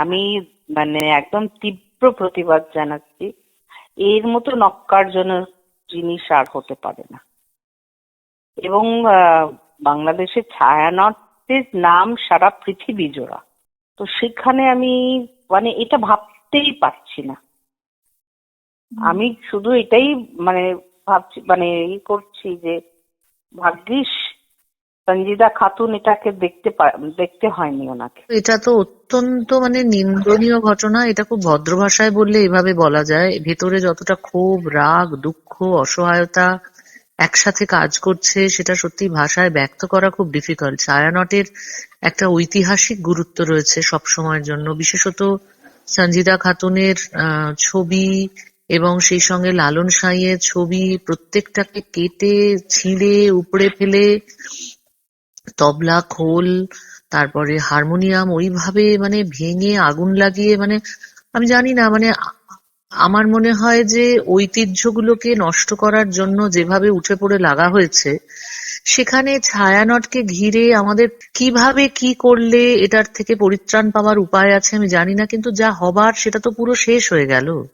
আমি মানে একদম তীব্র প্রতিবাদ জানাচ্ছি। এর মতো নক্কারজনক জিনিস আর হতে পারে না। এবং বাংলাদেশের ছায়ানটের নাম সারা পৃথিবী জোড়া। তো সেখানে আমি মানে এটা ভাবতেই পারছি না। আমি শুধু এটাই মানে ভাবছি, মানে করছি যে ভাগ্যিস সঞ্জিদা খাতুন এটাকে দেখতে হয়নি ওনাকে। এটা তো অত্যন্ত মানে নিন্দনীয় ঘটনা। এটা খুব ভদ্র ভাষায় বললে এভাবে বলা যায়। ভেতরে যতটা ক্ষোভ, রাগ, দুঃখ, অসহায়তা একসাথে কাজ করছে সেটা সত্যি ভাষায় ব্যক্ত করা খুব ডিফিকাল্ট। ছায়ানটের একটা ঐতিহাসিক গুরুত্ব রয়েছে সব সময়ের জন্য, বিশেষত সঞ্জিদা খাতুনের ছবি এবং সেই সঙ্গে লালন সাঁইয়ের ছবি প্রত্যেকটাকে কেটে ছিঁড়ে উপড়ে ফেলে তবলা, খোল, তারপরে হারমোনিয়াম ওইভাবে মানে ভেঙে আগুন লাগিয়ে, মানে আমি জানি না, মানে আমার মনে হয় যে ঐতিহ্যগুলোকে নষ্ট করার জন্য যেভাবে উঠে পড়ে লাগা হয়েছে, সেখানে ছায়ানটকে ঘিরে আমাদের কিভাবে কি করলে এটার থেকে পরিত্রাণ পাওয়ার উপায় আছে আমি জানি না, কিন্তু যা হবার সেটা তো পুরো শেষ হয়ে গেল।